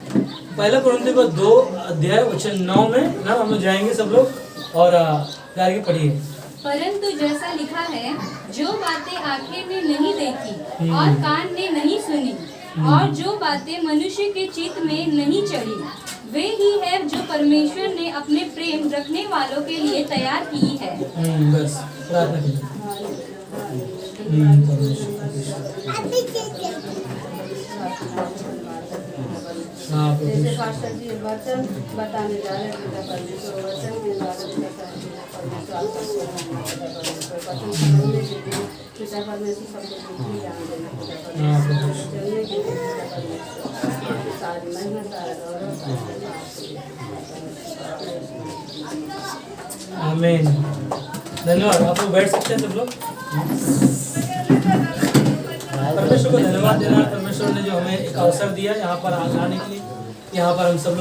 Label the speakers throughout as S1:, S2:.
S1: पहला कुरिन्थियों को 2 अध्याय वचन 9 में ना हम लोग जाएंगे सब लोग और आगे पढ़िए।
S2: परंतु जैसा लिखा है, जो बातें आंखें ने नहीं देखी और कान ने नहीं सुनी और जो बातें मनुष्य के चित्त में नहीं चढ़ी, वे ही है जो परमेश्वर ने अपने प्रेम रखने वालों के लिए तैयार की है।
S1: बस प्रार्थना कीजिए।
S3: जैसे पास्टर जी वचन बताने जा रहे हैं, पिता परमेश्वर वचन के द्वारा पिता परमेश्वर आपका वचन समझने के लिए पिता परमेश्वर सबको बुद्धि ज्ञान देना, पिता परमेश्वर चलने के लिए पिता परमेश्वर सारी महिमा सारा गौरव।
S1: आमीन। धन्यवाद। आप लोग बैठ सकते हैं सब लोग। परमेश्वर को धन्यवाद देना। परमेश्वर ने जो हमें एक अवसर दिया यहाँ पर आने के लिए, यहाँ पर हम सब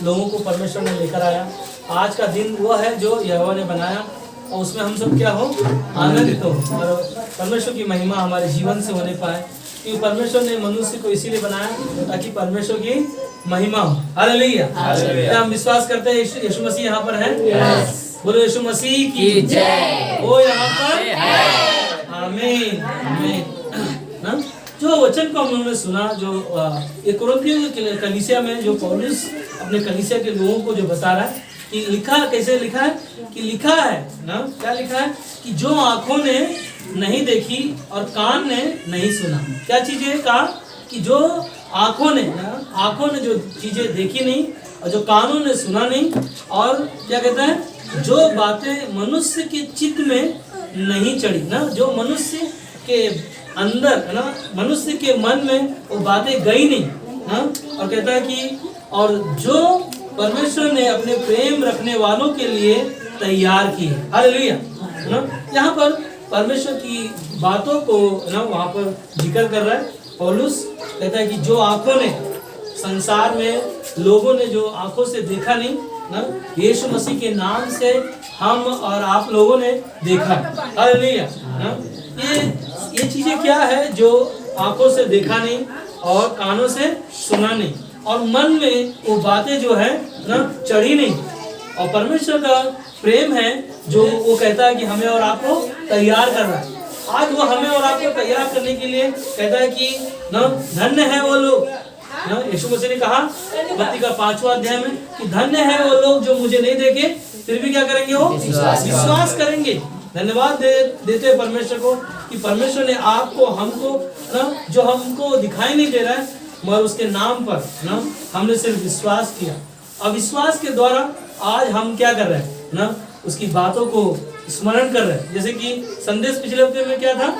S1: लोगों को परमेश्वर ने लेकर आया। आज का दिन वो है जो यहोवा ने बनाया और उसमें हम सब क्या हो, आनंदित हो और परमेश्वर की महिमा हमारे जीवन से होने पाए। क्योंकि परमेश्वर ने मनुष्य को इसीलिए बनाया ताकि परमेश्वर की महिमा हो। हालेलुया। क्या हम विश्वास करते हैं यीशु मसीह यहाँ पर है? बोलो यीशु मसीह की जय। वो यहाँ पर है। आमीन आमीन। ना जो वचन को हम लोगों ने सुना, जो ये कुरिन्थियों की कलीसिया में जो पौलुस अपने कलीसिया के लोगों को जो बता रहा है कि लिखा कैसे लिखा है, कि लिखा है ना, क्या लिखा है कि जो आंखों ने नहीं देखी और कान ने नहीं सुना। क्या चीजें कहा कि जो आंखों ने जो चीजें देखी नहीं और जो कानों ने सुना नहीं, और क्या कहता है जो बातें मनुष्य के चित्त में नहीं चढ़ी ना, जो मनुष्य के अंदर है ना, मनुष्य के मन में वो बातें गई नहीं ना। और कहता है कि और जो परमेश्वर ने अपने प्रेम रखने वालों के लिए तैयार की है। हालेलुया। ना यहाँ पर परमेश्वर की बातों को ना वहाँ पर जिक्र कर रहा है पौलुस। कहता है कि जो आंखों ने संसार में लोगों ने जो आंखों से देखा नहीं ना, यीशु मसीह के नाम से हम और आप लोगों ने देखा। हालेलुया। ना ये चीजें क्या है जो आंखों से देखा नहीं और कानों से सुना नहीं और मन में वो बातें जो है ना चढ़ी नहीं। और परमेश्वर का प्रेम है जो वो कहता है कि हमें और आपको तैयार कर रहा है। आज वो हमें और आपको तैयार करने के लिए कहता है कि ना धन्य है वो लोग ना, यीशु मसीह ने कहा मत्ती का 5वां अध्याय में कि धन्य है वो लोग जो मुझे नहीं देखे फिर भी क्या करेंगे, वो विश्वास करेंगे। धन्यवाद देते हैं परमेश्वर को कि परमेश्वर ने आपको हमको ना जो हमको दिखाई नहीं दे रहा है मगर उसके नाम पर ना हमने सिर्फ विश्वास किया। और विश्वास के द्वारा आज हम क्या कर रहे हैं ना, उसकी बातों को स्मरण कर रहे हैं। जैसे कि संदेश पिछले हफ्ते में क्या था,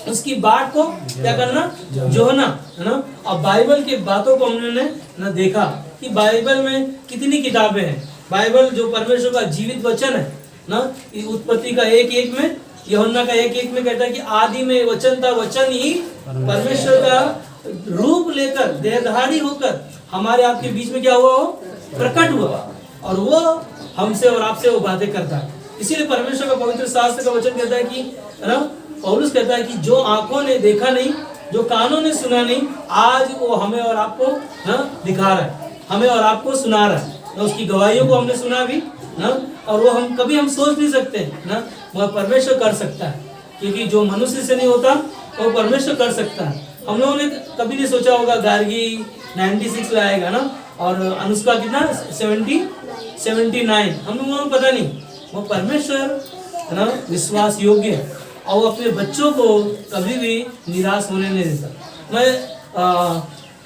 S1: उसकी बात को क्या करना, जोहना है ना। और बाइबल की बातों को हमने ना देखा कि बाइबल में कितनी किताबें हैं। बाइबल जो परमेश्वर का जीवित वचन है ना, उत्पत्ति का 1:1 में, यूहन्ना का 1:1 में कहता है कि आदि में वचन था, वचन ही परमेश्वर का रूप लेकर देहधारी होकर हमारे आपके बीच में क्या हुआ, वो प्रकट हुआ और वो हमसे और आपसे वो बातें करता है। इसीलिए परमेश्वर का पवित्र शास्त्र का वचन कहता है कि ना, पौलुस कहता है कि जो आंखों ने देखा नहीं, जो कानों ने सुना नहीं, आज वो हमें और आपको ना दिखा रहा है, हमें और आपको सुना रहा है ना। उसकी गवाहियों को हमने सुना भी ना, और वो हम कभी हम सोच नहीं सकते ना, वह परमेश्वर कर सकता है। क्योंकि जो मनुष्य से नहीं होता वो परमेश्वर कर सकता है। हम लोगों ने कभी नहीं सोचा होगा गार्गी 96 लाएगा ना, और अनुष्का कितना 79, हम लोगों को पता नहीं। वो परमेश्वर ना विश्वास योग्य है और वो अपने बच्चों को कभी भी निराश होने नहीं देता। मैं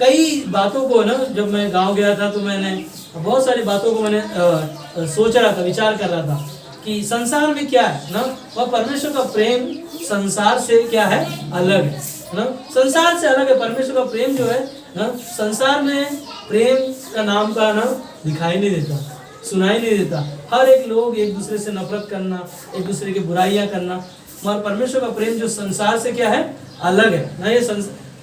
S1: कई बातों को ना, जब मैं गांव गया था तो मैंने बहुत सारी बातों को मैंने सोच रहा था, विचार कर रहा था कि संसार में क्या है ना, वह परमेश्वर का प्रेम संसार से क्या है, अलग है ना। संसार से अलग है। परमेश्वर का प्रेम जो है ना, संसार में प्रेम का नाम का ना दिखाई नहीं देता, सुनाई नहीं देता। हर एक लोग एक दूसरे से नफरत करना, एक दूसरे की बुराइयां करना। मगर परमेश्वर का प्रेम जो संसार से क्या है, अलग है ना। ये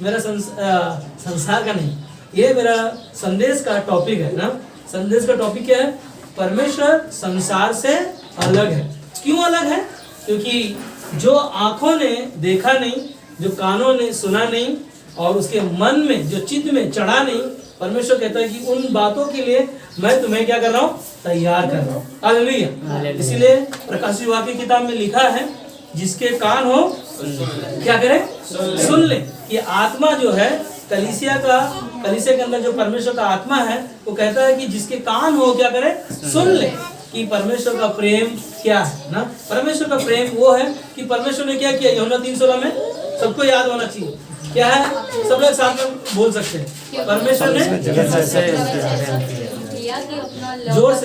S1: मेरा संसार का नहीं, ये मेरा संदेश का टॉपिक है ना। संदेश का टॉपिक क्या है, परमेश्वर संसार से अलग है। क्यों अलग है? क्योंकि जो आंखों ने देखा नहीं, जो कानों ने सुना नहीं और उसके मन में जो चित्त में चढ़ा नहीं, परमेश्वर कहता है कि उन बातों के लिए मैं तुम्हें क्या कर रहा हूँ, तैयार कर रहा हूँ। हालेलुया। इसीलिए प्रकाशित वाक्य की किताब में लिखा है, जिसके कान हो क्या करे, सुन ले। ये आत्मा जो है कलीसिया के अंदर जो परमेश्वर का आत्मा है, वो कहता है कि जिसके कान हो क्या करे, सुन ले कि परमेश्वर का प्रेम क्या है ना। परमेश्वर का प्रेम वो है कि परमेश्वर ने क्या किया। यूहन्ना 3:16 में सबको याद होना चाहिए, क्या है, सब लोग साथ में बोल सकते हैं। परमेश्वर ने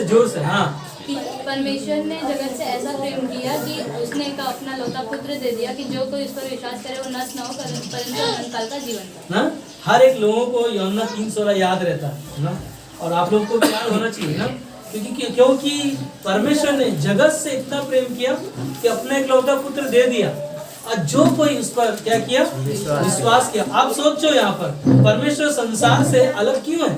S1: जोर से हाँ,
S2: कि परमेश्वर ने जगत से ऐसा प्रेम किया कि उसने एक अपना लौता पुत्र दे दिया कि जो कोई उस पर विश्वास करे वो नष्ट न हो परंतु अनंत काल का जीवन पाए।
S1: ना हर एक लोगों को यूहन्ना 3:16 याद रहता है ना, और आप लोग को भी याद होना चाहिए ना, क्योंकि परमेश्वर ने जगत से इतना प्रेम किया कि अपना एक लौता पुत्र दे दिया, और जो कोई उस पर क्या किया, विश्वास किया। आप सोचो यहाँ पर परमेश्वर संसार से अलग क्यों है,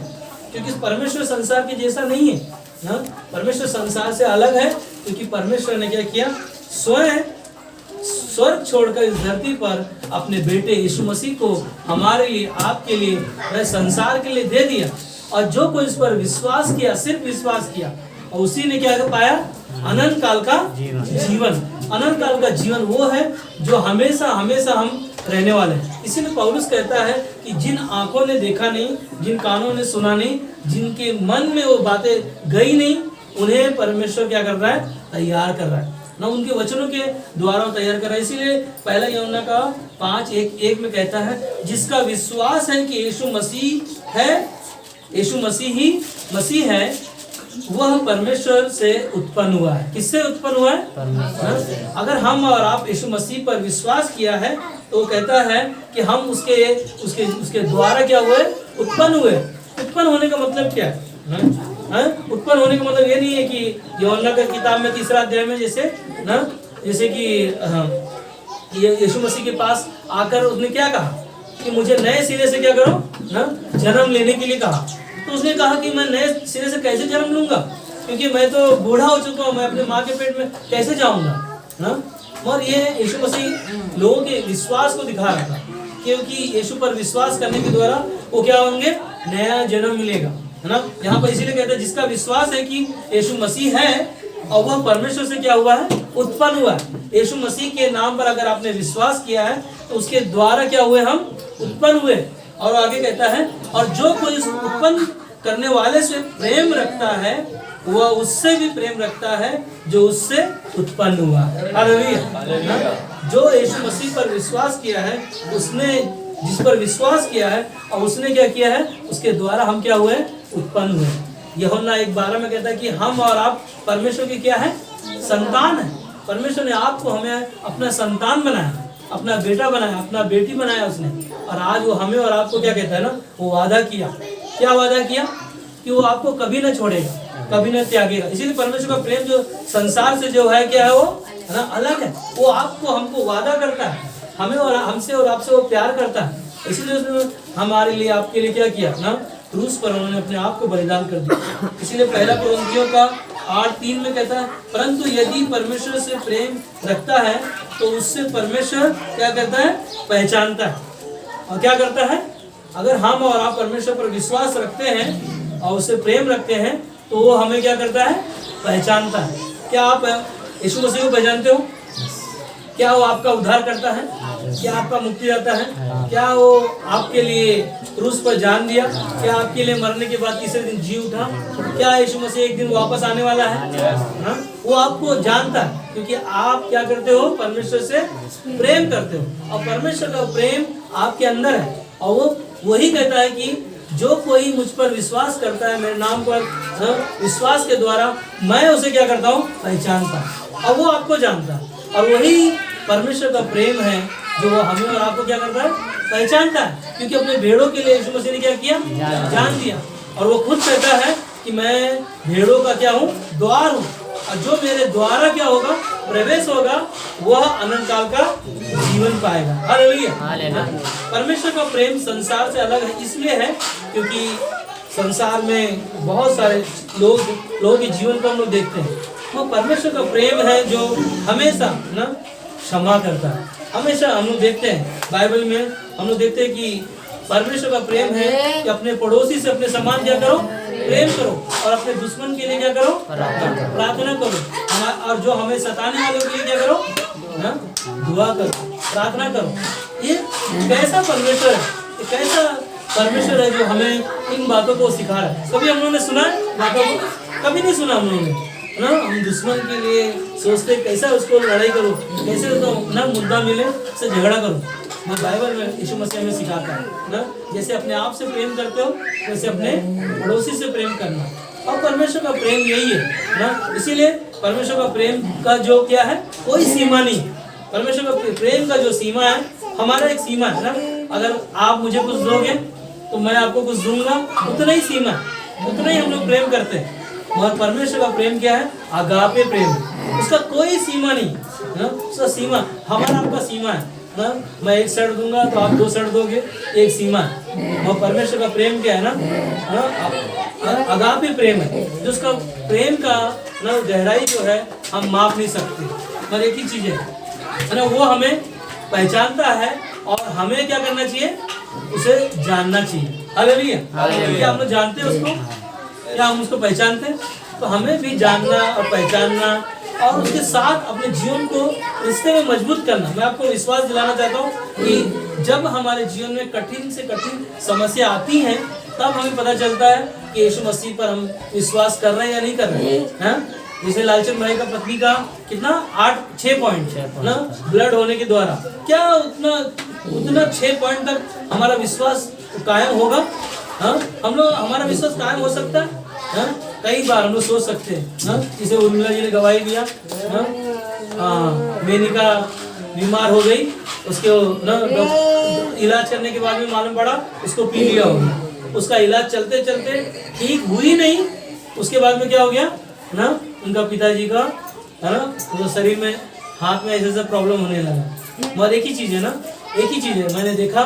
S1: क्योंकि परमेश्वर संसार के जैसा नहीं है ना। परमेश्वर संसार से अलग है क्योंकि परमेश्वर ने क्या किया, स्वयं स्वर्ग छोड़कर इस धरती पर अपने बेटे यीशु मसीह को हमारे लिए, आपके लिए, वह संसार के लिए दे दिया। और जो कोई इस पर विश्वास किया, सिर्फ विश्वास किया, और उसी ने क्या पाया, अनंत काल का जीवन। अनंत काल का जीवन वो है जो हमेशा हमेशा हम रहने वाले हैं। इसीलिए पौलुस कहता है कि जिन आंखों ने देखा नहीं, जिन कानों ने सुना नहीं, जिनके मन में वो बातें गई नहीं, उन्हें परमेश्वर क्या कर रहा है, तैयार कर रहा है ना, उनके वचनों के द्वारा तैयार कर रहा है। इसीलिए पहला यूहन्ना का 5:1 में कहता है, जिसका विश्वास है कि यीशु मसीह है, यीशु मसीह ही मसीह है, वह परमेश्वर से उत्पन्न हुआ है। किससे उत्पन्न हुआ है? अगर हम और आप यीशु मसीह पर विश्वास किया है तो वो कहता है कि हम उसके द्वारा क्या हुए, उत्पन्न हुए। उत्पन्न होने का मतलब क्या है? उत्पन्न होने का मतलब ये नहीं है कि यूहन्ना की किताब में 3 अध्याय में जैसे कि यीशु मसीह के पास आकर उसने क्या कहा कि मुझे नए सिरे से क्या करो ना, जन्म लेने के लिए कहा। तो उसने कहा कि मैं नए सिरे से कैसे जन्म लूंगा, क्योंकि मैं तो बूढ़ा हो चुका हूँ, मैं अपने माँ के पेट में कैसे जाऊंगा ना। और ये यीशु मसीह लोगों के विश्वास को दिखा रहा था, क्योंकि यीशु पर विश्वास करने के द्वारा वो क्या होंगे, नया जन्म मिलेगा, है ना। यहाँ पर इसीलिए कहते हैं जिसका विश्वास है कि यीशु मसीह है और वह परमेश्वर से क्या हुआ है, उत्पन्न हुआ है। यीशु मसीह के नाम पर अगर आपने विश्वास किया है तो उसके द्वारा क्या हुए, हम उत्पन्न हुए। और आगे कहता है, और जो कोई उत्पन्न करने वाले से प्रेम रखता है वह उससे भी प्रेम रखता है जो उससे उत्पन्न हुआ। हालेलुया। जो यीशु मसीह पर विश्वास किया है, उसने जिस पर विश्वास किया है और उसने क्या किया है, उसके द्वारा हम क्या हुए, उत्पन्न हुए। यूहन्ना 1:12 में कहता है कि हम और आप परमेश्वर की क्या है, संतान है। परमेश्वर ने आपको, हमें अपना संतान बनाया, अपना बेटा बनाया, अपना बेटी बनाया उसने। और आज वो हमें और आपको क्या कहता है ना, वो वादा किया। क्या वादा किया कि वो आपको कभी ना छोड़ेगा, कभी ना त्यागेगा। इसीलिए परमेश्वर का प्रेम जो संसार से जो है क्या है, वो है ना, अलग है। वो आपको, हमको वादा करता है, हमें और हमसे और आपसे वो प्यार करता है। इसीलिए उसने हमारे लिए, आपके लिए क्या किया ना, क्रूस पर उन्होंने अपने आप को बलिदान कर दिया। इसीलिए पहला कुरिन्थियों का 8:3 में कहता है, परंतु यदि परमेश्वर से प्रेम रखता है तो उससे परमेश्वर क्या करता है, पहचानता है। और क्या करता है, अगर हम और आप परमेश्वर पर विश्वास रखते हैं और उससे प्रेम रखते हैं तो वो हमें क्या करता है, पहचानता है। क्या आप यीशु मसीह को पहचानते हो? क्या वो आपका उद्धार करता है? क्या आपका मुक्ति दाता है? क्या वो आपके लिए क्रूस पर जान दिया? क्या आपके लिए मरने के बाद तीसरे दिन जी उठा? क्या यीशु मसीह एक दिन वापस आने वाला है? हाँ, वो आपको जानता है, क्योंकि आप क्या करते हो, परमेश्वर से प्रेम करते हो और परमेश्वर का प्रेम आपके अंदर है। और वो वही कहता है कि जो कोई मुझ पर विश्वास करता है, मेरे नाम पर विश्वास के द्वारा मैं उसे क्या करता हूँ, पहचानता हूँ। और वो आपको जानता है। और वही परमेश्वर का प्रेम है जो वो हमें और आपको क्या करता है, पहचानता है। क्योंकि अपने भेड़ों के लिए यीशु मसीह ने क्या किया, जान दिया। और वो खुद कहता है कि मैं भेड़ों का क्या हूँ, द्वार हूँ, और जो मेरे द्वारा क्या होगा, प्रवेश होगा, वह अनंत काल का जीवन पाएगा। हालेलुया। परमेश्वर का प्रेम संसार से अलग है, इसलिए है क्योंकि संसार में बहुत सारे लोगों के जीवन को हम लोग देखते हैं। वो परमेश्वर का प्रेम है जो हमेशा ना क्षमा करता है। हमेशा हम लोग देखते हैं बाइबल में, हम लोग देखते हैं कि परमेश्वर का प्रेम है कि अपने पड़ोसी से अपने समान क्या करो, प्रेम करो, और अपने दुश्मन के लिए क्या करो, प्रार्थना करो, और जो हमें सताने वालों के लिए क्या करो, दुआ करो, प्रार्थना करो। ये कैसा परमेश्वर है, ये कैसा परमेश्वर है जो हमें इन बातों को सिखा रहा है। कभी हम लोगों ने सुना है बातों को? कभी नहीं सुना हम लोगों ने ना। हम दुश्मन के लिए सोचते कैसा उसको लड़ाई करो, कैसे तो ना मुद्दा मिले से झगड़ा करो। ना बाइबल में यीशु मसीह हमें सिखाता है ना, जैसे अपने आप से प्रेम करते हो वैसे अपने पड़ोसी से प्रेम करना। और परमेश्वर का प्रेम यही है ना, इसीलिए परमेश्वर का प्रेम का जो क्या है, कोई सीमा नहीं। परमेश्वर का प्रेम का जो सीमा है, हमारा एक सीमा है ना। अगर आप मुझे कुछ दोगे तो मैं आपको कुछ दूंगा, उतना ही सीमा, उतना ही हम लोग प्रेम करते हैं। मगर परमेश्वर का प्रेम क्या है, आगापे प्रेम, उसका कोई सीमा नहीं ना। उसका सीमा हमारा आपका सीमा है ना। मैं एक शर्ट दूंगा तो आप 2 शर्ट दोगे, एक सीमा है। और परमेश्वर का प्रेम क्या है ना, आगापे प्रेम है, जो उसका प्रेम का ना गहराई जो है हम माप नहीं सकते। पर एक ही चीज है ना, वो हमें पहचानता है और हमें क्या करना चाहिए, उसे जानना चाहिए। हालेलुया। क्या हम लोग जानते हैं उसको, क्या हम उसको पहचानते हैं? तो हमें भी जानना और पहचानना और उसके साथ अपने जीवन को रिश्ते में मजबूत करना। मैं आपको विश्वास दिलाना चाहता हूँ कि जब हमारे जीवन में कठिन से कठिन समस्या आती हैं, तब हमें पता चलता है कि यीशु मसीह पर हम विश्वास कर रहे हैं या नहीं कर रहे हैं। जैसे लालचंद भाई का पत्नी का कितना 6 पॉइंट ना ब्लड होने के द्वारा, क्या उतना 6 पॉइंट तक हमारा विश्वास कायम होगा? हम लोग, हमारा विश्वास कायम हो सकता है? कई बार हम लोग सोच सकते हैं, जैसे उर्मिला जी ने गवाही दिया, मेनिका बीमार हो गई, उसके इलाज करने के बाद में मालूम पड़ा उसको पी लिया होगा। उसका इलाज चलते चलते ठीक हुई नहीं, उसके बाद में क्या हो गया ना, उनका पिताजी का है ना, तो शरीर में हाथ में ऐसे प्रॉब्लम होने लगा। मगर एक ही चीज है ना, एक ही चीज है, मैंने देखा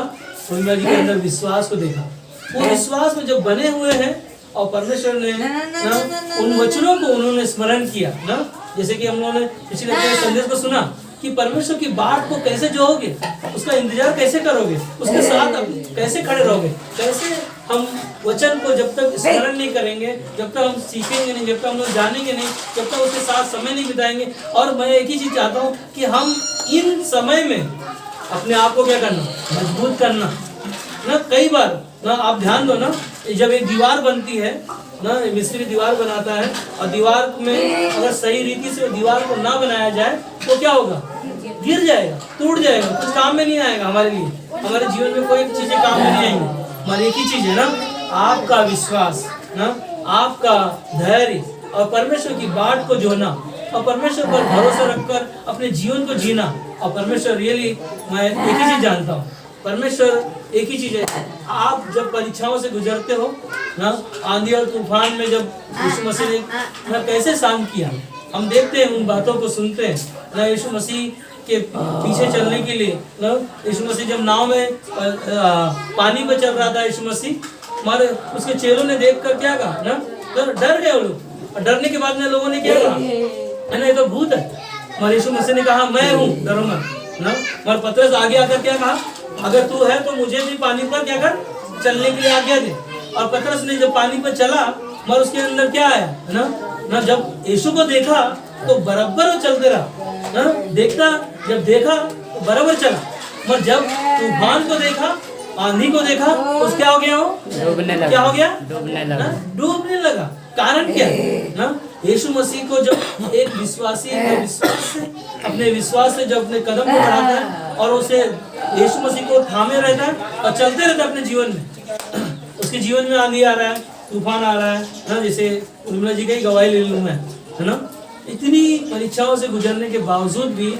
S1: उर्मिला जी के अंदर विश्वास को देखा। वो विश्वास में जब बने हुए हैं और परमेश्वर ने ना उन वचनों को उन्होंने स्मरण किया ना, जैसे कि हम लोगों ने पिछले संदेश को सुना कि परमेश्वर की बात को कैसे जोड़ोगे, उसका इंतजार कैसे करोगे, उसके साथ कैसे खड़े रहोगे, कैसे हम वचन को जब तक स्मरण नहीं करेंगे, जब तक हम सीखेंगे नहीं, जब तक हम लोग जानेंगे नहीं, जब तक उसके साथ समय नहीं बिताएंगे। और मैं एक ही चीज चाहता हूँ कि हम इन समय में अपने आप को क्या करना, मजबूत करना ना। कई बार ना आप ध्यान दो ना, जब एक दीवार बनती है ना, मिस्त्री दीवार बनाता है और दीवार में अगर सही रीति से दीवार को ना बनाया जाए तो क्या होगा, गिर जाएगा, टूट जाएगा, कुछ काम में नहीं आएगा हमारे लिए, हमारे जीवन में कोई चीजें काम में नहीं आएंगी। हमारी एक ही चीज है ना, आपका विश्वास ना, आपका धैर्य और परमेश्वर की बात को जोड़ना और परमेश्वर पर भरोसा रखकर अपने जीवन को जीना। और परमेश्वर रियली, मैं एक ही चीज जानता हूँ, परमेश्वर एक ही चीज है। आप जब परीक्षाओं से गुजरते हो ना, आंधी और तूफान में जब यीशु मसीह ने कैसे शांत किया, हम देखते हैं, उन बातों को सुनते हैं ना। यीशु मसीह के पीछे चलने के लिए ना, यीशु मसीह जब नाव में पानी पर चल रहा था, यीशु मसीह हमारे उसके चेलों ने देखकर क्या कहा ना, तो डर गए वो लोग। और डरने के बाद में लोगों ने क्या कहा है ना, ये तो भूत है। हमारे यीशु मसीह ने कहा मैं हूँ, डरो मत ना। और पतरस आगे आकर क्या कहा, अगर तू है तो मुझे भी पानी पर क्या कर, चलने के लिए आज्ञा दे। और पतरस ने जब पानी पर चला, मगर उसके अंदर क्या आया है ना, जब यीशु को देखा तो बराबर वो चलते रहा ना, देखता जब देखा तो बराबर चला। मगर जब तूफान को देखा, आंधी को देखा, तो क्या हो गया, वो क्या हो गया, डूबने लगा। कारण क्या है ना, यीशु मसीह को जब एक विश्वासी अपने विश्वास से जब अपने कदम को बढ़ाता है और उसे यीशु मसीह को थामे रहता है और चलते रहता है अपने जीवन में, उसके जीवन में आंधी आ रहा है, तूफान आ रहा है ना, जैसे उर्मिला जी का ही गवाही ले लूँ मैं, है ना। इतनी परीक्षाओं से गुजरने के बावजूद भी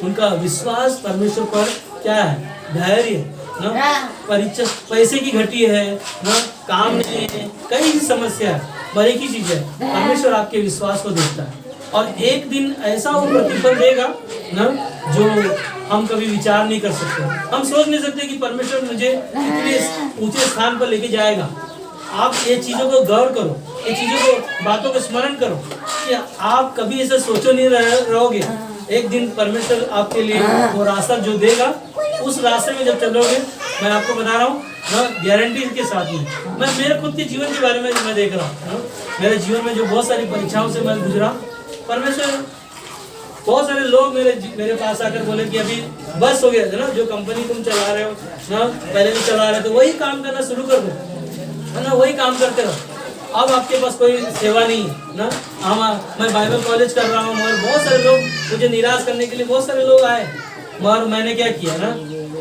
S1: उनका विश्वास परमेश्वर पर क्या है, धैर्य ना। परीक्षा पैसे की घटी है ना, काम नहीं है, कई समस्या है, पर एक ही चीज है, परमेश्वर आपके विश्वास को देखता है और एक दिन ऐसा वो प्रतिफल देगा ना, जो हम कभी विचार नहीं कर सकते। हम सोच नहीं सकते कि परमेश्वर मुझे इतने ऊंचे स्थान पर लेके जाएगा। आप ये चीजों को गौर करो, ये चीजों को, बातों को स्मरण करो कि आप कभी ऐसे सोचो नहीं रहोगे। एक दिन परमेश्वर आपके लिए वो रास्ता जो देगा, उस रास्ते में जब चलोगे, मैं आपको बता रहा हूँ ना गारंटी के साथ में। मैं मेरे खुद के जीवन के बारे में मैं देख रहा हूँ, मेरे जीवन में जो बहुत सारी परीक्षाओं से मैं गुजरा, परमेश्वर बहुत सारे लोग मेरे पास आकर बोले कि अभी बस हो गया है ना, जो कंपनी तुम चला रहे हो ना, पहले भी चला रहे थे, वही काम करना शुरू कर दो, है ना, वही काम करते रहो। अब आपके पास कोई सेवा नहीं है ना। मैं बाइबल कॉलेज कर रहा हूँ, मगर बहुत सारे लोग मुझे निराश करने के लिए बहुत सारे लोग आए, मगर मैंने क्या किया ना,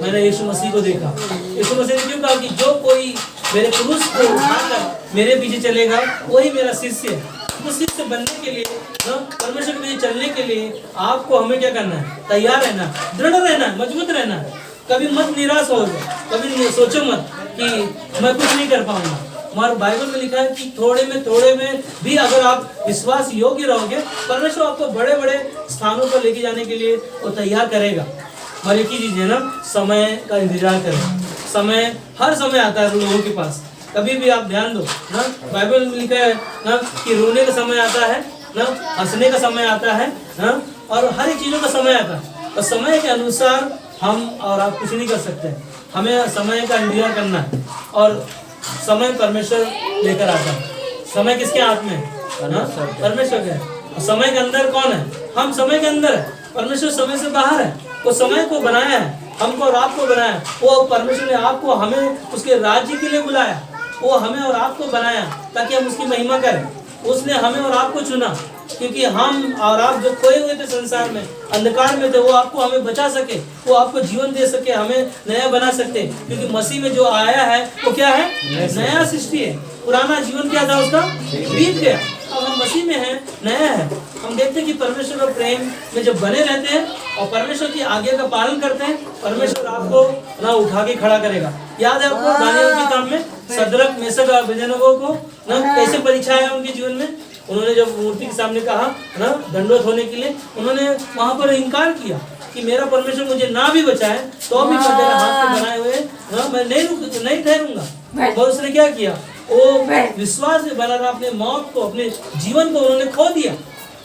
S1: मैंने यीशु मसीह को देखा। यीशु मसीह ने क्यों कहा कि जो कोई मेरे क्रूस को उठाकर मेरे पीछे चलेगा वही मेरा शिष्य है। तो शिष्य बनने के लिए ना, परमेश्वर के पीछे चलने के लिए आपको हमें क्या करना है, तैयार रहना, दृढ़ रहना, मजबूत रहना। कभी मत निराश हो जाए, कभी सोचो मत कि मैं कुछ नहीं कर पाऊंगा। हमारे बाइबल में लिखा है कि थोड़े में भी अगर आप विश्वास योग्य रहोगे, परमेश्वर आपको बड़े बड़े स्थानों पर लेके जाने के लिए वो तैयार करेगा। और एक ही चीज है ना, समय का इंतजार करें। समय हर समय आता है लोगों के पास, कभी भी आप ध्यान दो ना, बाइबल में लिखा है ना कि रोने का समय आता है ना, हंसने का समय आता है ना, और हर एक चीजों का समय आता है। और समय के अनुसार हम और आप कुछ नहीं कर सकते, हमें समय का इंतजार करना है। और समय परमेश्वर लेकर आता है। समय किसके हाथ में है ना, परमेश्वर के। और समय के अंदर कौन है, हम समय के अंदर है, परमेश्वर समय से बाहर है। वो समय को बनाया है, हमको और आपको बनाया। वो परमेश्वर ने आपको हमें उसके राज्य के लिए बुलाया, वो हमें और आपको बनाया ताकि हम उसकी महिमा करें। उसने हमें और आपको चुना क्योंकि हम और आप जो खोए हुए थे संसार में, अंधकार में थे, वो आपको हमें बचा सके, वो आपको जीवन दे सके, हमें नया बना सकते। क्योंकि मसीह में जो आया है वो क्या है, नया सृष्टि है। पुराना जीवन क्या था उसका, बीत गया। अब हम मसीह में हैं, नया है। हम देखते हैं कि परमेश्वर और प्रेम में जब बने रहते हैं और परमेश्वर की आज्ञा का पालन करते हैं, परमेश्वर आपको ना उठा के खड़ा करेगा। याद है आपको दानियेल की किताब में शद्रक, मेशक और अबेदनगो को ना कैसे परीक्षा है उनके जीवन में। उन्होंने जब मूर्ति के सामने कहा ना दंडवत होने के लिए, उन्होंने वहां पर इनकार किया कि मेरा परमेश्वर मुझे ना भी बचाए तो भी मैं मेरे हाथ से बनाए हुए ना मैं नहीं ठहरूंगा। और उसने क्या किया, वो विश्वास में बना रहा, अपने मौत को, अपने जीवन को उन्होंने खो दिया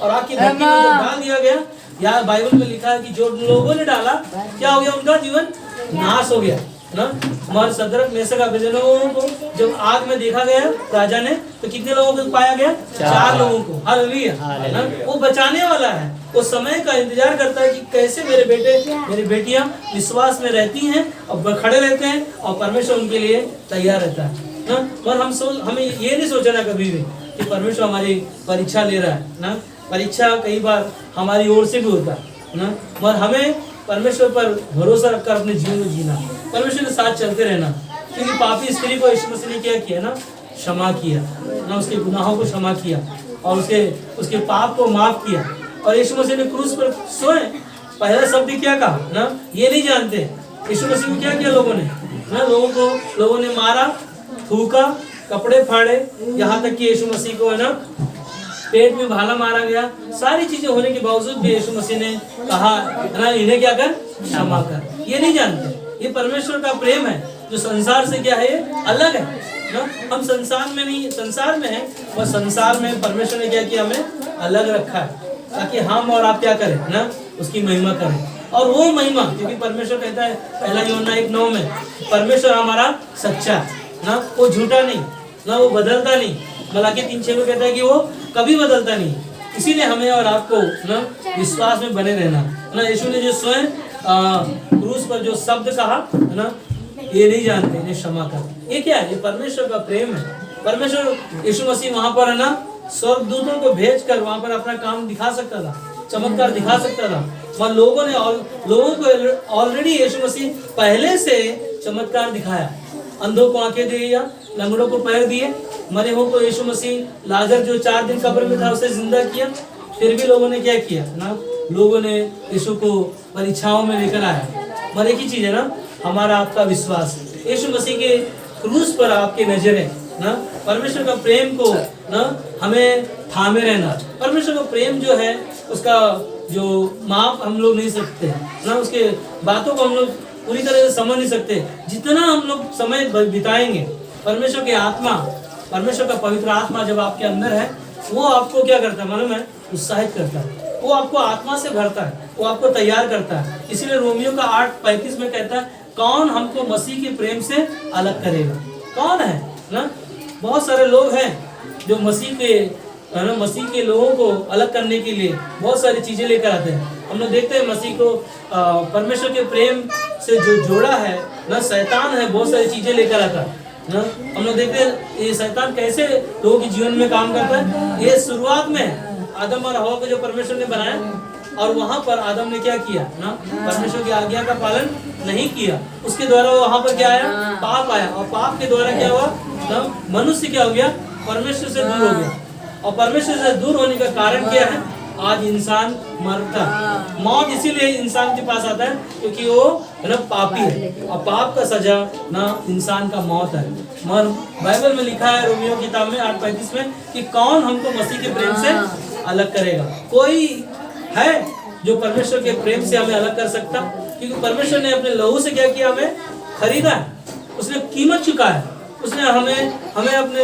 S1: और आके भक्ति में जब डाल दिया गया। यार बाइबल में लिखा है कि जो लोगों ने डाला क्या हो गया, उनका जीवन नाश हो गया ना। हमारे शद्रक, मेशक और अबेदनगो को जब आग में देखा गया राजा ने, तो कितने लोगों को पाया गया, 4 लोगों को। हालेलुया ना। वो बचाने वाला है, वो समय का इंतजार करता है कि कैसे मेरे बेटे मेरी बेटियां विश्वास में रहती हैं और खड़े रहते हैं और परमेश्वर उनके लिए तैयार रहता है ना। और हमें ये नहीं सोचना कभी भी कि परमेश्वर हमारी परीक्षा ले रहा है ना। परीक्षा कई बार हमारी ओर से भी होता है ना, मगर हमें परमेश्वर पर भरोसा रखकर अपने जीवन में जीना, परमेश्वर के साथ चलते रहना। क्योंकि पापी स्त्री को यीशु मसीह ने क्या किया ना, क्षमा किया ना, उसके गुनाहों को क्षमा किया और उसके पाप को माफ किया। और यीशु मसीह ने क्रूस पर सोए, पहला शब्द क्या कहा ना, ये नहीं जानते यीशु मसीह को क्या किया लोगों ने ना, लोगों ने मारा, थूका, कपड़े फाड़े, यहाँ तक कि यीशु मसीह को है ना पेट में भाला मारा गया। सारी चीजें होने के बावजूद भी यीशु मसीह ने कहा ना, इन्हें क्या कर, क्षमा कर। ये नहीं जानते, ये परमेश्वर का प्रेम है जो संसार से क्या है, अलग है ना। हम संसार में नहीं, संसार में है, और संसार में परमेश्वर ने क्या किया, हमें अलग रखा है ताकि हम और आप क्या करें ना, उसकी महिमा करें। और वो महिमा, क्योंकि परमेश्वर कहता है पहला यूहन्ना 1:9 में, परमेश्वर हमारा सच्चा ना, वो झूठा नहीं ना, वो बदलता नहीं। मलाकी 3:6 में कहता है कि वो कभी बदलता नहीं। इसीलिए हमें और आपको ना विश्वास में बने रहना ना। यीशु ने जो स्वयं क्रूस पर जो शब्द कहा ना, ये नहीं जानते, इन्हें क्षमा कर। ये क्या है, ये परमेश्वर का प्रेम है। परमेश्वर यीशु मसीह वहां पर है ना, स्वर्गदूतों को भेजकर वहां पर अपना काम दिखा सकता था, चमत्कार दिखा सकता था। वहाँ लोगों को ऑलरेडी यीशु मसीह पहले से चमत्कार दिखाया। अंधों को आंखें दिया, लंगड़ों को पैर दिए, मरे हुओं को यीशु मसीह, लाजर जो 4 दिन कब्र में था उसे जिंदा किया। फिर भी लोगों ने क्या किया ना, लोगों ने यीशु को परीक्षाओं में लेकर आया। मगर एक ही चीज है ना, हमारा आपका विश्वास यीशु मसीह के क्रूस पर आपकी नजरें ना, परमेश्वर का प्रेम को ना हमें थामे रहना। परमेश्वर का प्रेम जो है उसका जो माप हम लोग नहीं सकते ना, उसके बातों को हम लोग पूरी तरह से समझ नहीं सकते। जितना हम लोग समय बिताएंगे, परमेश्वर की आत्मा, परमेश्वर का पवित्र आत्मा जब आपके अंदर है, वो आपको क्या करता है मालूम है, उत्साहित करता है। वो आपको आत्मा से भरता है, वो आपको तैयार करता है। इसीलिए रोमियो का 8:35 में कहता है कौन हमको मसीह के प्रेम से अलग करेगा? कौन है ना? बहुत सारे लोग हैं जो मसीह के लोगों को अलग करने के लिए बहुत सारी चीजें लेकर आते हैं। हम लोग देखते हैं मसीह को परमेश्वर के प्रेम से जो जोड़ा है ना, शैतान है बहुत सारी चीजें लेकर आता है ना। हम लोग देखते हैं ये शैतान कैसे लोगों के जीवन में काम करता है। ये शुरुआत में आदम और हवा को जो परमेश्वर ने बनाया, और वहां पर आदम ने क्या किया ना, परमेश्वर की आज्ञा का पालन नहीं किया, उसके द्वारा वहां पर क्या आया? पाप आया। और पाप के द्वारा क्या हुआ ना, मनुष्य क्या हो गया? परमेश्वर से दूर हो गया। और परमेश्वर से दूर होने का कारण क्या है? आज इंसान मरता है। मौत इसीलिए इंसान के पास आता है क्योंकि वो ना पापी है, और पाप का सजा ना इंसान का मौत है। मगर बाइबल में लिखा है रोमियो किताब में 8:35 में कि कौन हमको मसीह के प्रेम से अलग करेगा? कोई है जो परमेश्वर के प्रेम से हमें अलग कर सकता? क्योंकि परमेश्वर ने अपने लहू से क्या किया? हमें खरीदा है, उसने कीमत चुका है, उसने हमें अपने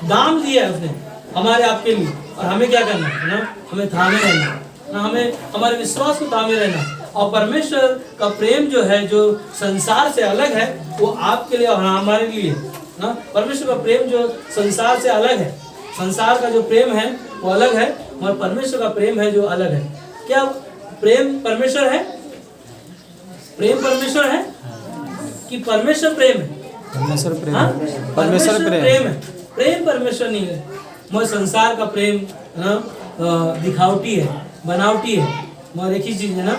S1: दाम दिया है उसने हमारे आपके लिए। और हमें क्या करना है ना? हमें थामे रहना ना, हमें हमारे विश्वास को थामे रहना। और परमेश्वर का प्रेम जो है, जो संसार से अलग है, वो आपके लिए और हमारे लिए ना। परमेश्वर का प्रेम जो संसार से अलग है, संसार का जो प्रेम है वो अलग है, और परमेश्वर का प्रेम है जो अलग है। क्या प्रेम परमेश्वर है? प्रेम परमेश्वर है कि परमेश्वर प्रेम है?
S4: परमेश्वर प्रेम,
S1: परमेश्वर प्रेम है, प्रेम परमेश्वर नहीं है। मगर संसार का प्रेम ना दिखावटी है, बनावटी है। मगर एक ही चीज है ना,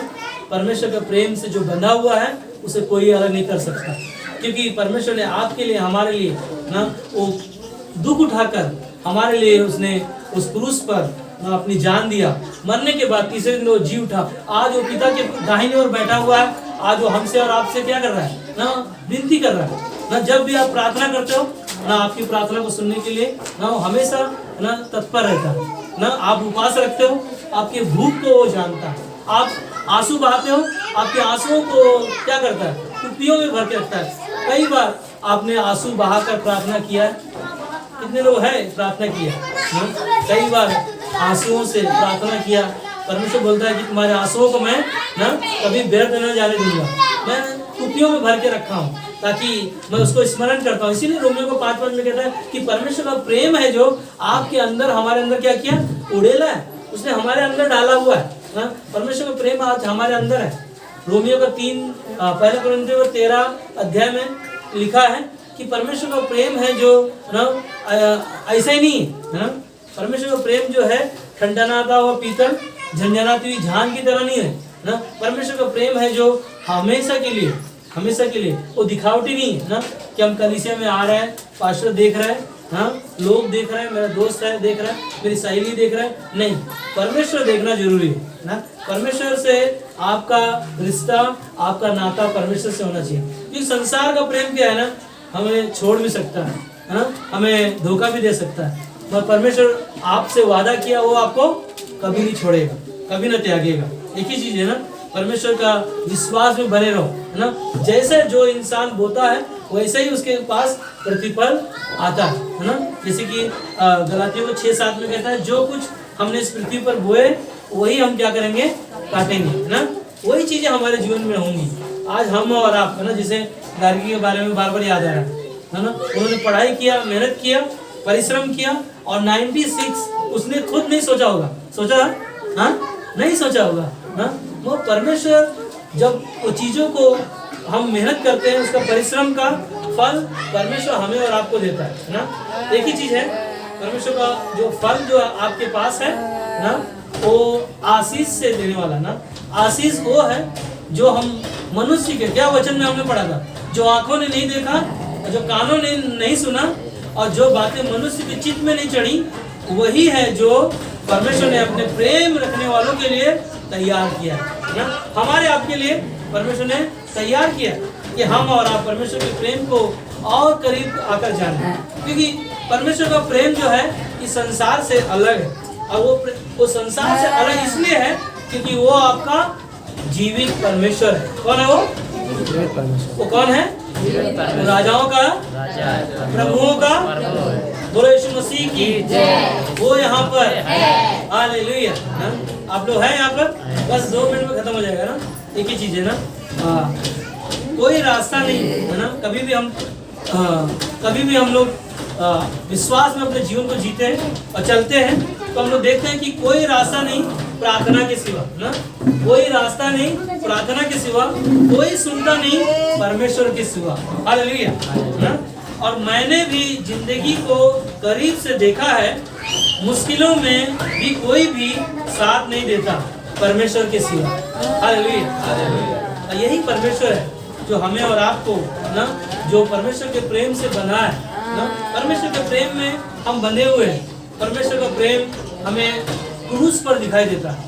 S1: परमेश्वर का प्रेम से जो बंधा हुआ है उसे कोई अलग नहीं कर सकता। क्योंकि परमेश्वर ने आपके लिए, हमारे लिए ना, वो दुख उठाकर हमारे लिए उसने उस क्रूस पर ना अपनी जान दिया। मरने के बाद तीसरे दिन वो जी उठा। आज वो पिता के दाहिने ओर बैठा हुआ है। आज वो हमसे और आपसे क्या कर रहा है ना? विनती कर रहा है ना। जब भी आप प्रार्थना करते हो ना, आपकी प्रार्थना को सुनने के लिए ना वो हमेशा ना तत्पर रहता है ना। आप उपवास रखते हो, आपके भूख को वो जानता है। आप आंसू बहाते हो, आपके आंसुओं को क्या करता है? कुप्पियों में भर के रखता है। कई बार आपने आंसू बहाकर प्रार्थना किया है? कितने लोग हैं प्रार्थना किया ना? कई बार आंसुओं से प्रार्थना किया। परमेश्वर बोलता है कि तुम्हारे आंसुओं को मैं ना कभी व्यर्थ न जाने दूंगा। मैं कुप्पियों में भर के रखा हूँ ताकि मैं उसको स्मरण करता हूँ। इसीलिए रोमियो को 5:5 में कहता है कि परमेश्वर का प्रेम है जो आपके अंदर, हमारे अंदर क्या किया? उड़ेला है, उसने हमारे अंदर डाला हुआ है ना। परमेश्वर का प्रेम आज हमारे अंदर है। रोमियो का 1 कोरिन्थियों 13 अध्याय में लिखा है कि परमेश्वर का प्रेम है जो ना ऐसा ही नहीं है ना। परमेश्वर का प्रेम जो है ठंडनाता हुआ पीतल, झंझनाती हुई झान की तरह नहीं है ना। परमेश्वर का प्रेम है जो हमेशा के लिए, वो दिखावटी नहीं है ना कि हम कलीसिया में आ रहे हैं, पास्टर देख रहे हैं, हाँ लोग देख रहे हैं, मेरा दोस्त है देख रहा है, मेरी सहेली देख रहा है। नहीं, परमेश्वर देखना जरूरी है ना। परमेश्वर से आपका रिश्ता, आपका नाता परमेश्वर से होना चाहिए। क्योंकि संसार का प्रेम क्या है ना, हमें छोड़ भी सकता है ना, हमें धोखा भी दे सकता है। पर परमेश्वर आपसे वादा किया वो आपको कभी नहीं छोड़ेगा, कभी न त्यागेगा। एक ही चीज है ना, परमेश्वर का विश्वास में बने रहो है ना। जैसे जो इंसान बोता है वैसे ही उसके पास प्रतिफल आता है ना। जैसे कि गलातियों को 6:7 में कहता है, जो कुछ हमने इस पृथ्वी पर बोए वही हम क्या करेंगे? काटेंगे है ना। वही चीजें हमारे जीवन में होंगी। आज हम और आप है ना, जिसे गार्गी के बारे में बार बार याद आ रहा है ना, उन्होंने पढ़ाई किया, मेहनत किया, परिश्रम किया, और 96 उसने खुद नहीं सोचा होगा। सोचा? हाँ, नहीं सोचा होगा। हाँ, वो परमेश्वर जब वो चीजों को हम मेहनत करते हैं, उसका परिश्रम का फल परमेश्वर हमें और आपको देता है ना। एक ही चीज है, परमेश्वर का जो फल जो आपके पास है ना, वो आशीष से देने वाला ना। आशीष वो है जो हम मनुष्य के, क्या वचन में हमने पढ़ा था, जो आंखों ने नहीं देखा, जो कानों ने नहीं सुना, और जो बातें मनुष्य के चित्त में नहीं चढ़ी, वही है जो परमेश्वर ने अपने प्रेम रखने वालों के लिए तैयार किया है। हमारे आपके लिए परमेश्वर ने तैयार किया कि हम और आप परमेश्वर के प्रेम को और करीब आकर जाने। क्योंकि परमेश्वर का प्रेम जो है इस संसार से अलग है, और वो संसार से अलग इसलिए है क्योंकि वो आपका जीवित परमेश्वर है। कौन है वो? वो कौन है? राजाओं का प्रभुओं का। बोलो यीशु मसीह की जय। वो यहाँ पर हालेलुया। आप लोग हैं यहाँ पर? बस 2 मिनट में खत्म हो जाएगा ना। एक ही चीज है ना। कोई रास्ता नहीं है ना। कभी भी हम लोग विश्वास में अपने जीवन को जीते हैं और चलते हैं तो हम लोग देखते हैं कि कोई रास्ता नहीं प्रार्थना के सिवा ना, कोई रास्ता नहीं प्रार्थना के सिवा, कोई सुनता नहीं परमेश्वर के सिवा। हालेलुया ना। और मैंने भी जिंदगी को करीब से देखा है, मुश्किलों में भी कोई भी साथ नहीं देता परमेश्वर के सिवा। हालेलुया। यही परमेश्वर है जो हमें और आपको ना, जो परमेश्वर के प्रेम से बना है ना। परमेश्वर के प्रेम में हम बंधे हुए हैं। परमेश्वर का प्रेम हमें क्रूस पर दिखाई देता है।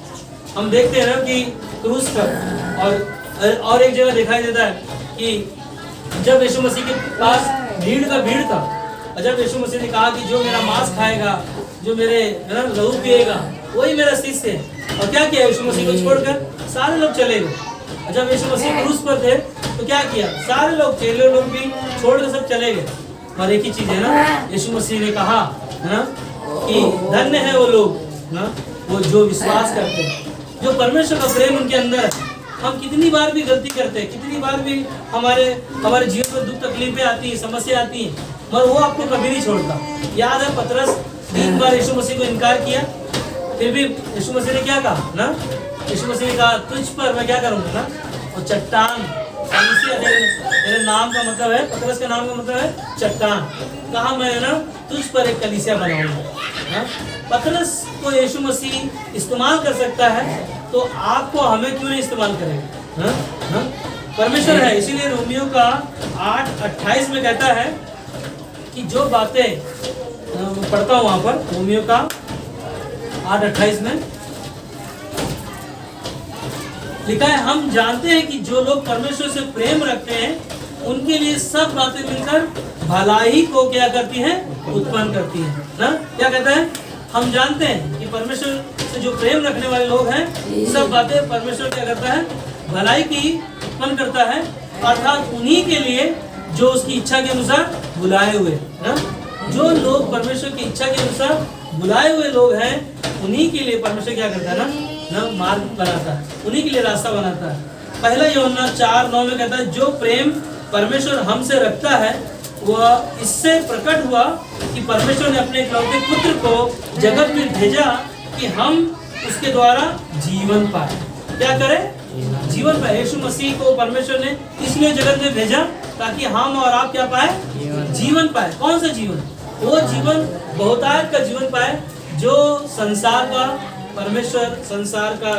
S1: हम देखते हैं ना कि क्रूस पर और एक जगह दिखाई देता है कि जब यीशु मसीह के पास भीड़ था, और जब यीशु मसीह ने कहा कि जो मेरा मांस खाएगा, जो मेरे लहू पिएगा, वही मेरा शिष्य है। और क्या किया यीशु मसीह को छोड़कर सारे लोग चले गए। जब यीशु मसीह क्रूस पर थे तो क्या किया, सारे लोग, चेले लोग भी छोड़कर सब चले गए। और एक ही चीज है ना, यीशु मसीह ने कहा है ना कि धन्य है वो लोग ना, वो जो विश्वास करते हैं, जो परमेश्वर का प्रेम उनके अंदर है। हम कितनी बार भी गलती करते हैं, कितनी बार भी हमारे जीवन में दुख तकलीफें आती हैं, समस्या आती हैं, मगर वो आपको कभी नहीं छोड़ता। याद है पतरस ने एक बार यीशु मसीह को इनकार किया, फिर भी यीशु मसीह ने क्या कहा ना, यीशु मसीह ने कहा तुझ पर मैं क्या करूँगा ना, और चट्टान, मेरे नाम का मतलब है, पतरस के नाम का मतलब है चट्टान, कहा मैं ना तुझ पर एक कलीसिया बनाऊंगा। पतरस को यीशु मसीह इस्तेमाल कर सकता है तो आपको हमें क्यों नहीं इस्तेमाल करेगा। परमेश्वर है। इसीलिए रोमियो का 8:28 में कहता है कि जो बातें, पढ़ता हूँ वहां पर, रोमियो का 8:28 में लिखा है, हम जानते हैं कि जो लोग परमेश्वर से प्रेम रखते हैं उनके लिए सब बातें मिलकर भलाई को क्या करती हैं, उत्पन्न करती हैं ना। क्या कहता है, हम जानते हैं कि परमेश्वर से जो प्रेम रखने वाले लोग हैं, सब बातें परमेश्वर क्या करता है, भलाई की उत्पन्न करता है, अर्थात उन्हीं के लिए जो उसकी इच्छा के अनुसार बुलाए हुए ना। जो लोग परमेश्वर की इच्छा के अनुसार बुलाए हुए लोग हैं, उन्हीं के लिए परमेश्वर क्या करता है ना मार्ग बनाता है, उन्हीं के लिए रास्ता बनाता है। पहला यूहन्ना 4:9 में कहता है, जो प्रेम परमेश्वर हमसे रखता है वह इससे प्रकट हुआ कि परमेश्वर ने अपने इकलौते पुत्र को जगत में भेजा कि हम उसके द्वारा जीवन पाए। क्या करें, जीवन पाए। यीशु मसीह को परमेश्वर ने इसलिए जगत में भेजा ताकि हम और आप क्या पाए, जीवन पाए। कौन सा जीवन, वो जीवन बहुतायत का जीवन पाए जो संसार का परमेश्वर, संसार का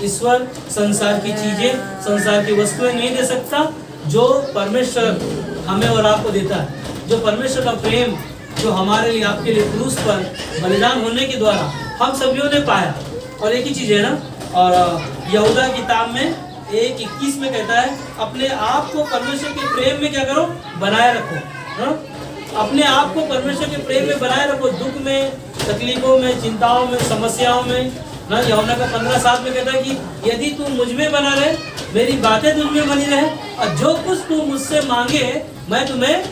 S1: ईश्वर, संसार की चीजें, संसार की वस्तुएं नहीं दे सकता, जो परमेश्वर हमें और आपको देता है। जो परमेश्वर का प्रेम जो हमारे लिए, आपके लिए क्रूस पर बलिदान होने के द्वारा हम सभी ने पाया। और एक ही चीज है ना, और यहूदा किताब में 1:21 में कहता है, अपने आप को परमेश्वर के प्रेम में क्या करो, बनाए रखो ना। अपने आप को परमेश्वर के प्रेम में बनाए रखो, दुख में, तकलीफों में, चिंताओं में, समस्याओं में ना। यूहन्ना का 15:7 में कहता है कि यदि तू मुझ में बना रहे, मेरी बातें तुझ में बनी रहे, और जो कुछ तू मुझसे मांगे मैं तुम्हें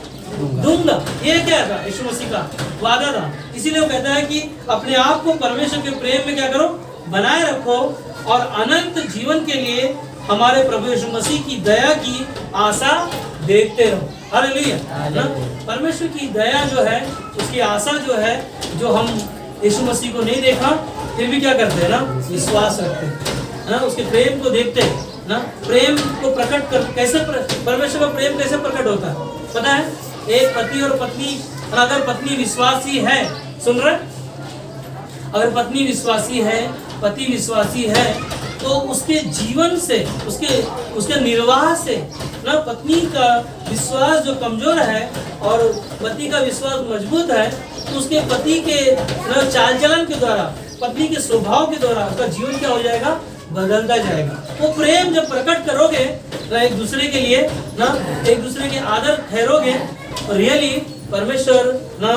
S1: दूंगा। ये क्या था, यीशु मसीह का वादा था। इसीलिए वो कहता है कि अपने आप को परमेश्वर के प्रेम में क्या करो, बनाए रखो, और अनंत जीवन के लिए हमारे प्रभु यीशु मसीह की दया की आशा देखते रहो। हालेलुया ना। परमेश्वर की दया जो है, उसकी आशा जो है, जो हम यीशु मसीह को नहीं देखा फिर भी क्या करते हैं ना, विश्वास रखते हैं ना, उसके प्रेम को देखते हैं ना। प्रेम को प्रकट कर, कैसे परमेश्वर का प्रेम कैसे प्रकट होता है पता है, एक पति और पत्नी, अगर पत्नी विश्वासी है, सुन रहे, अगर पत्नी विश्वासी है, पति विश्वासी है, तो उसके जीवन से, उसके निर्वाह से ना, पत्नी का विश्वास जो कमजोर है और पति का विश्वास मजबूत है, तो उसके पति के चाल चलन के द्वारा, पत्नी के स्वभाव के द्वारा उसका जीवन क्या हो जाएगा, बदलता जाएगा। वो प्रेम जब प्रकट करोगे ना एक दूसरे के लिए ना, एक दूसरे के आदर ठहरोगे, तो रियली परमेश्वर ना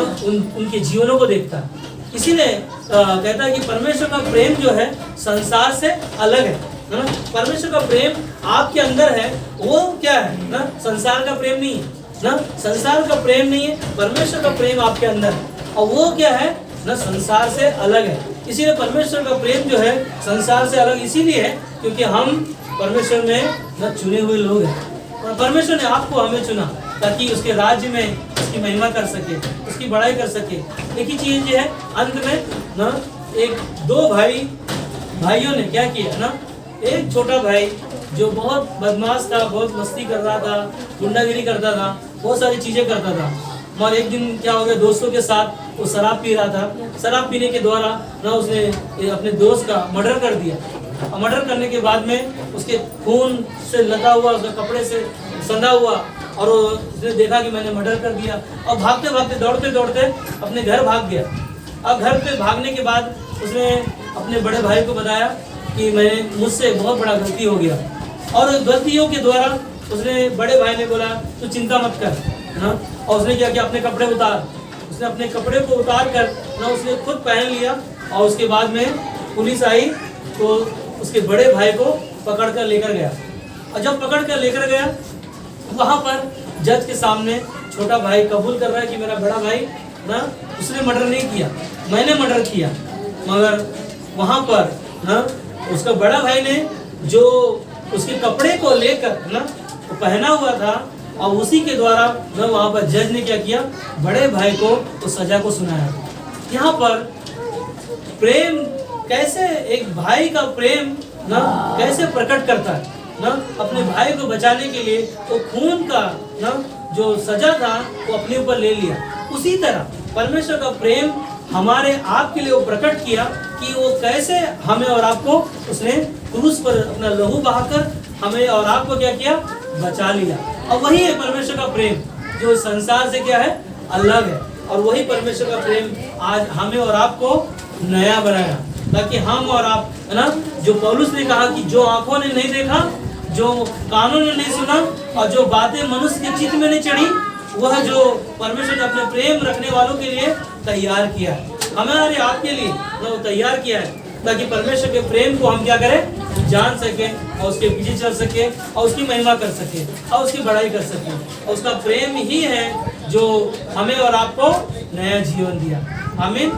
S1: उनके जीवनों को देखता है। इसीलिए कहता है कि परमेश्वर का प्रेम जो है संसार से अलग है ना। परमेश्वर का प्रेम आपके अंदर है, वो क्या है ना, संसार का प्रेम नहीं है ना, संसार का प्रेम नहीं है, परमेश्वर का प्रेम आपके अंदर है, और वो क्या है ना, संसार से अलग है। इसीलिए परमेश्वर का प्रेम जो है संसार से अलग इसीलिए है क्योंकि हम परमेश्वर में न चुने हुए लोग हैं। परमेश्वर ने आपको हमें चुना ताकि उसके राज्य में उसकी महिमा कर सके, उसकी बड़ाई कर सके। एक ही चीज ये है अंत में ना, एक दो भाइयों ने क्या किया ना, एक छोटा भाई जो बहुत बदमाश था, बहुत मस्ती कर रहा था, गुंडागिरी करता था, बहुत सारी चीजें करता था। और एक दिन क्या हो गया, दोस्तों के साथ वो शराब पी रहा था। शराब पीने के द्वारा ना उसने अपने दोस्त का मर्डर कर दिया। और मर्डर करने के बाद में उसके खून से लगा हुआ, उसके कपड़े से संधा हुआ, और उसने देखा कि मैंने मर्डर कर दिया, और भागते भागते दौड़ते दौड़ते अपने घर भाग गया। अब घर पे भागने के बाद उसने अपने बड़े भाई को बताया कि मुझसे बहुत बड़ा गलती हो गया। और गलतियों के द्वारा उसने, बड़े भाई ने बोला तू चिंता मत कर ना, और उसने क्या किया, अपने कपड़े उतार, उसने अपने कपड़े को उतार कर ना उसने खुद पहन लिया। और उसके बाद में पुलिस आई तो उसके बड़े भाई को पकड़ कर लेकर गया। और जब पकड़ कर लेकर गया, वहाँ पर जज के सामने छोटा भाई कबूल कर रहा है कि मेरा बड़ा भाई ना उसने मर्डर नहीं किया, मैंने मर्डर किया। मगर वहाँ पर ना उसका बड़ा भाई ने जो उसके कपड़े को लेकर ना वो पहना हुआ था, और उसी के द्वारा ना वहाँ पर जज ने क्या किया, बड़े भाई को उस सजा को सुनाया। यहाँ पर प्रेम कैसे, एक भाई का प्रेम ना कैसे प्रकट करता है ना, अपने भाई को बचाने के लिए वो खून का ना जो सजा था वो अपने ऊपर ले लिया। उसी तरह परमेश्वर का प्रेम हमारे आप के लिए वो प्रकट किया कि वो कैसे हमें और आपको उसने क्रूस पर अपना लहू बहाकर हमें और आपको क्या किया, बचा लिया। और वही है परमेश्वर का प्रेम जो संसार से क्या है, अलग है। और वही परमेश्वर का प्रेम आज हमें और आपको नया बनाया, ताकि हम और आप है ना, जो पौलुस ने कहा कि जो आंखों ने नहीं देखा, जो कानों ने नहीं सुना, और जो बातें मनुष्य के चित्त में नहीं चढ़ी, वह जो परमेश्वर ने अपने प्रेम रखने वालों के लिए तैयार किया है, हमारे आपके लिए वो तैयार किया है, ताकि परमेश्वर के प्रेम को हम क्या करें, जान सके, और उसके पीछे चल सके, और उसकी महिमा कर सके, और उसकी बड़ाई कर सके। और उसका प्रेम ही है जो हमें और आपको नया जीवन दिया। आमीन।